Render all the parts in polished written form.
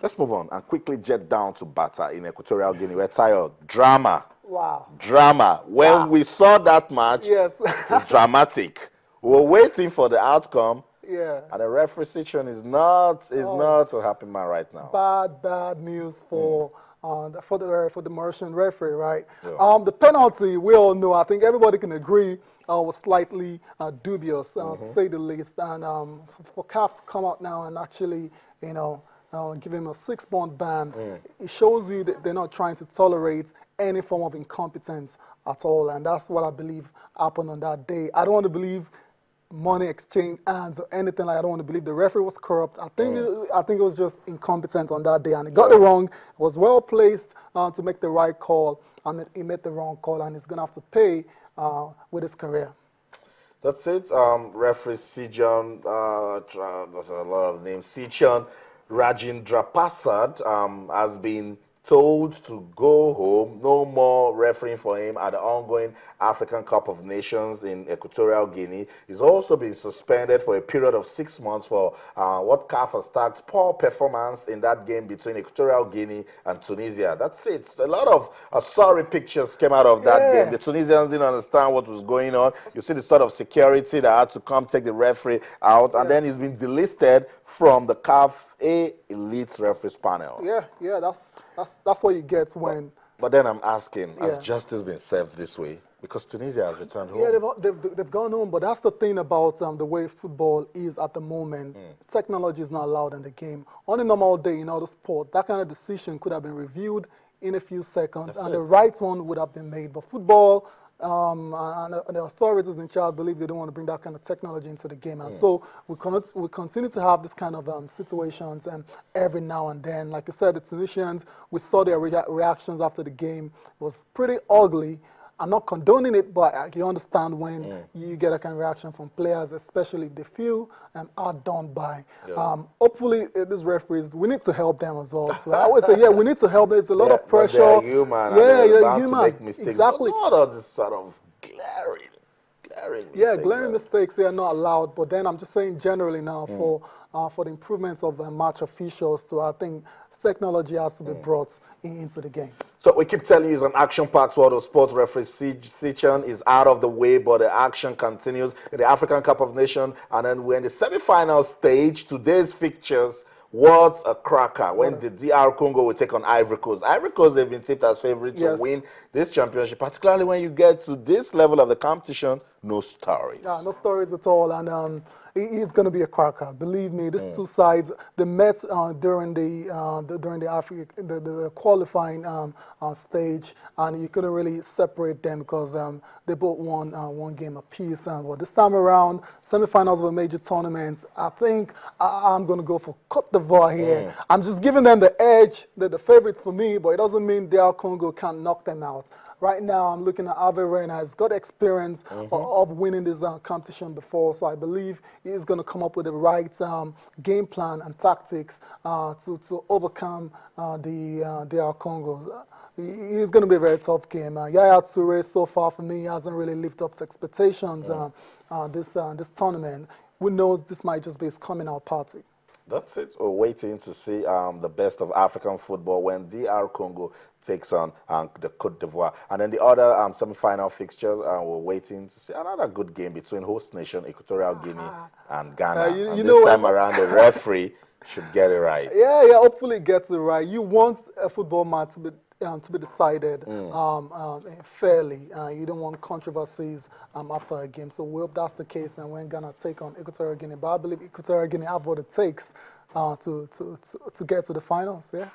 Let's move on and quickly jet down to Bata in Equatorial Guinea. We're tired. Drama. Wow. Drama. When we saw that match, Yes. it is dramatic. We were waiting for the outcome, Yeah. and the referee situation is not a happy man right now. Bad news for the Mauritian referee, right? Yeah. The penalty, we all know, I think everybody can agree, was slightly dubious, to say the least. And for CAF to come out now and actually, give him a 6-month ban, it shows you that they're not trying to tolerate any form of incompetence at all. And that's what I believe happened on that day. I don't want to believe money exchange hands or anything like that. I don't want to believe the referee was corrupt. I think it was just incompetent on that day, and he got it wrong. It was well placed to make the right call, and he made the wrong call, and he's going to have to pay with his career. That's it. Referee Sijan, there's a lot of names. Sijan Rajendraprasad has been told to go home. No more refereeing for him at the ongoing African Cup of Nations in Equatorial Guinea. He's also been suspended for a period of 6 months for what CAF has tagged poor performance in that game between Equatorial Guinea and Tunisia. That's it. A lot of sorry pictures came out of that game. The Tunisians didn't understand what was going on. You see the sort of security that had to come take the referee out, and then he's been delisted from the CAF Elite Referees panel. Yeah, that's what you get when. But then I'm asking, has justice been served this way? Because Tunisia has returned home. Yeah, they've gone home, but that's the thing about the way football is at the moment. Technology is not allowed in the game. On a normal day in other sport, that kind of decision could have been reviewed in a few seconds, and the right one would have been made. But football, and the authorities in charge believe they don't want to bring that kind of technology into the game, and so we continue to have this kind of situations, and every now and then, like I said, the Tunisians, we saw their reactions after the game. It was pretty ugly. I'm not condoning it, but you understand when you get a kind of reaction from players, especially if they feel outdone by. Hopefully, these referees, we need to help them as well. So I always say, we need to help. There's a lot of pressure. They're human. They're bound to make mistakes. Exactly. But not all this sort of glaring mistakes. Yeah, glaring mistakes, they are not allowed. But then I'm just saying generally now for the improvements of match officials, I think technology has to be brought into the game. So we keep telling you it's an action-packed world of sports. Referee Sijan is out of the way, but the action continues in the African Cup of Nations. And then we're in the semi-final stage. Today's fixtures, what a cracker. When the DR Congo will take on Ivory Coast. Ivory Coast, they've been tipped as favorite to win this championship, particularly when you get to this level of the competition, no stories. Yeah, no stories at all. And it's going to be a cracker. Believe me, these two sides, they met during the qualifying stage, and you couldn't really separate them because they both won one game apiece. And this time around, semifinals of a major tournament, I think I'm going to go for Côte d'Ivoire here. I'm just giving them the edge. They're the favorites for me, but it doesn't mean DR Congo can't knock them out. Right now, I'm looking at Ave Reina. He's got experience of winning this competition before, so I believe he's going to come up with the right game plan and tactics to overcome the DR Congo. It's going to be a very tough game. Yaya Toure, so far for me, hasn't really lived up to expectations this tournament. Who knows, this might just be his coming out party. That's it. We're waiting to see the best of African football when DR Congo takes on the Côte d'Ivoire. And then the other semi-final fixtures, we're waiting to see another good game between host nation Equatorial Guinea and Ghana. And this time around, the referee should get it right. Yeah, hopefully gets it right. You want a football match to be decided fairly. You don't want controversies after a game. So we hope that's the case, and when Ghana take on Equatorial Guinea. But I believe Equatorial Guinea have what it takes to get to the finals. Yeah.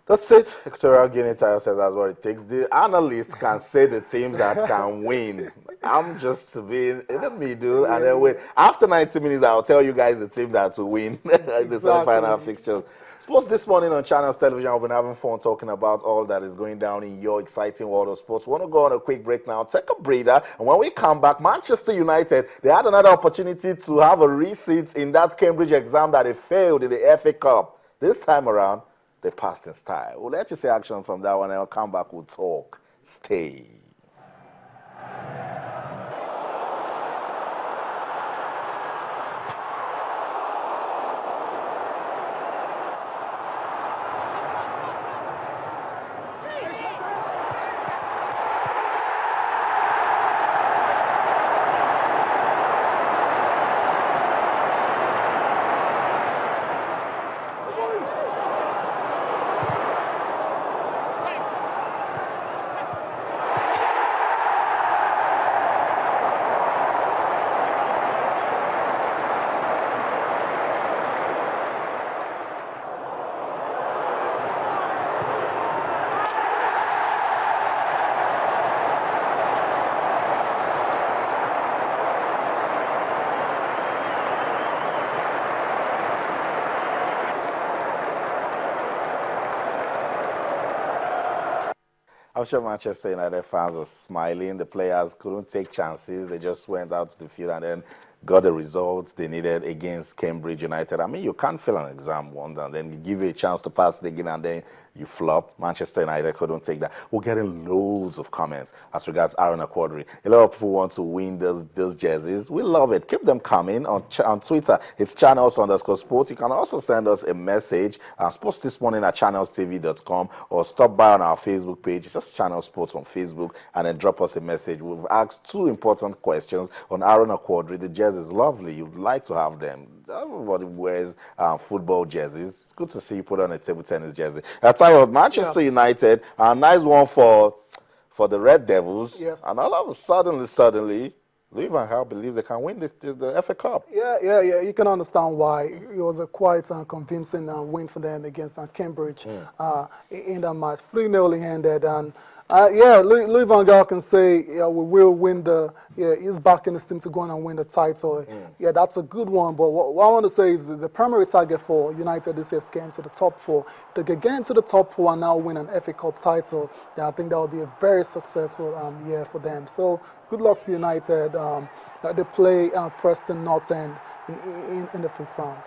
That's it. Equatorial Guinea says that's what it takes. The analysts can say the teams that can win. I'm just being in the middle, and then wait. After 90 minutes, I'll tell you guys the team that will win the semi-final fixtures. Sports this morning on Channels Television. I've been having fun talking about all that is going down in your exciting world of sports. We want to go on a quick break now, take a breather, and when we come back, Manchester United, they had another opportunity to have a reseat in that Cambridge exam that they failed in the FA Cup. This time around, they passed in style. We'll let you see action from that one, and I'll come back, we'll talk. Stay. I'm sure Manchester United fans are smiling. The players couldn't take chances. They just went out to the field and then got the results they needed against Cambridge United. I mean, you can't fail an exam once and then give you a chance to pass it again and then you flop. Manchester United couldn't take that. We're getting loads of comments as regards Aaron Aquadri. A lot of people want to win those jerseys. We love it. Keep them coming on Twitter. It's channels_sport. You can also send us a message. Sports this morning at channelstv.com or stop by on our Facebook page. It's just Channel Sports on Facebook and then drop us a message. We've asked 2 important questions on Aaron Aquadri. The jersey is lovely. You'd like to have them. Everybody wears football jerseys. It's good to see you put on a table tennis jersey. I tell you what, Manchester United, a nice one for the Red Devils. Yes. And all of a suddenly, Louis van Gaal believes they can win the FA Cup. Yeah. You can understand why. It was a quite convincing win for them against Cambridge in that match. 3-0 handed. And Louis van Gaal can say, we will win he's backing his team to go on and win the title. Yeah, that's a good one. But what I want to say is that the primary target for United this year is getting to the top 4. If they can get into the top 4 and now win an FA Cup title, then I think that would be a very successful year for them. So good luck to United. They play Preston North End in the 5th round.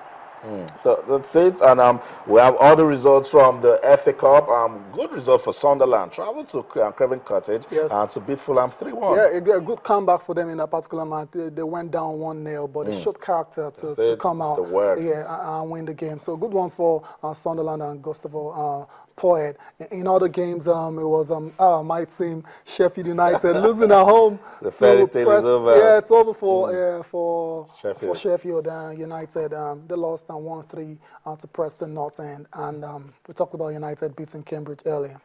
So that's it, and we have all the results from the FA Cup. Good result for Sunderland. Traveled to Craven Cottage to beat Fulham 3-1. Yeah, a good comeback for them in that particular match. They went down 1-0, but they showed character to come out and win the game. So good one for Sunderland and Gustavo Poet. In other games, it was my team, Sheffield United, losing at home. The fairy tale is over. Yeah, it's over for Sheffield. Sheffield United. They lost 1-3 to Preston North End, and we talked about United beating Cambridge earlier.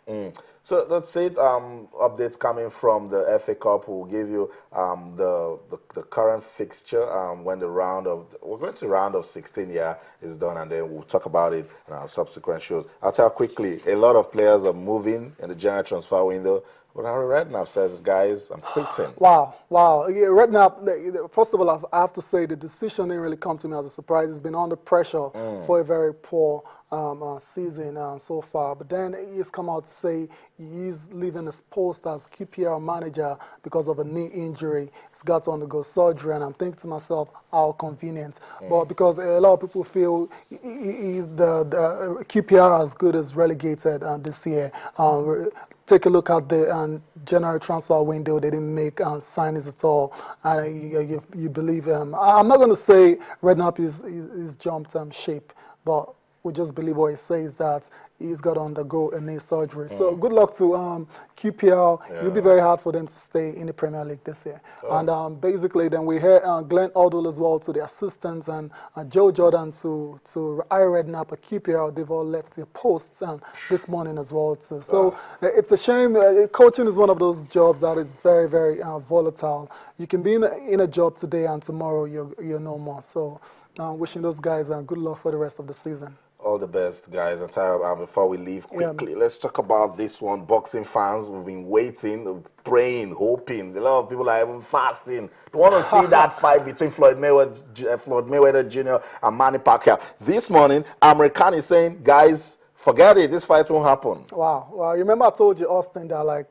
So that's it. Updates coming from the FA Cup. We'll give you the current fixture when we're going to round of 16 is done, and then we'll talk about it in our subsequent shows. I'll tell you quickly. A lot of players are moving in the January transfer window. But Harry Redknapp says, guys, I'm quitting. Wow. Yeah, Redknapp, first of all, I have to say the decision didn't really come to me as a surprise. He's been under pressure for a very poor season so far. But then he's come out to say he's leaving his post as QPR manager because of a knee injury. He's got to undergo surgery, and I'm thinking to myself, how convenient. But because a lot of people feel the QPR as good as relegated this year. Take a look at the January transfer window. They didn't make signings at all. And you believe him. I'm not going to say Redknapp is jumped shape, but we just believe what he says, that he's got to undergo a knee surgery. So good luck to QPR. It'll be very hard for them to stay in the Premier League this year. And basically, then we hear Glenn Odell as well to the assistants, and Joe Jordan to Harry Redknapp at QPR. They've all left their posts this morning as well too. So it's a shame. Coaching is one of those jobs that is very, very volatile. You can be in a job today and tomorrow you're no more. So wishing those guys good luck for the rest of the season. All the best, guys. And before we leave quickly, let's talk about this one. Boxing fans, we've been waiting, praying, hoping. A lot of people are even fasting. They want to see that fight between Floyd Mayweather Jr. and Manny Pacquiao. This morning, American is saying, guys, forget it. This fight won't happen. Wow. Well, remember I told you, Austin, that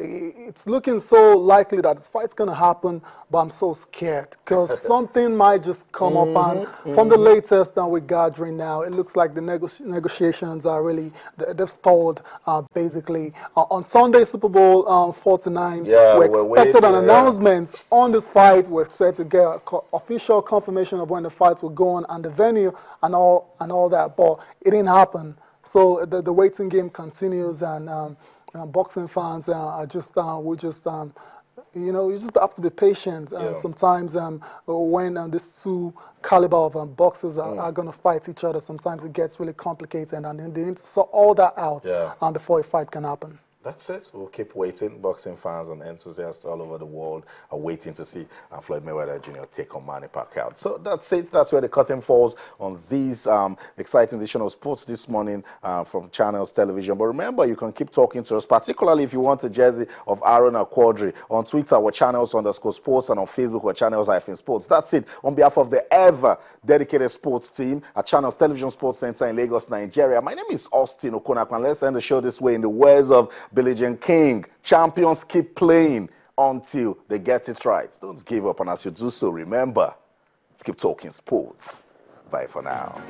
it's looking so likely that this fight's going to happen, but I'm so scared because something might just come up. And from the latest that we're gathering now, it looks like the negotiations are really, they've stalled basically. On Sunday, Super Bowl 49, we expected an announcement on this fight. We expected to get official confirmation of when the fight will go on and the venue and all that, but it didn't happen. So the waiting game continues, and boxing fans are just you just have to be patient. Sometimes when these two caliber of boxers are going to fight each other, sometimes it gets really complicated, and then they need to sort all that out before a fight can happen. That's it. We'll keep waiting. Boxing fans and enthusiasts all over the world are waiting to see Floyd Mayweather Jr. take on Manny Pacquiao. So that's it. That's where the curtain falls on these exciting edition of Sports this morning from Channels Television. But remember, you can keep talking to us, particularly if you want a jersey of Aaron Aquadri. On Twitter, we're Channels_sports, and on Facebook, we're Channels-sports. That's it. On behalf of the ever dedicated sports team at Channels Television Sports Center in Lagos, Nigeria. My name is Austin Okonakwan. Let's end the show this way in the words of Billie Jean King. Champions keep playing until they get it right. Don't give up, and as you do so, remember, keep talking sports. Bye for now.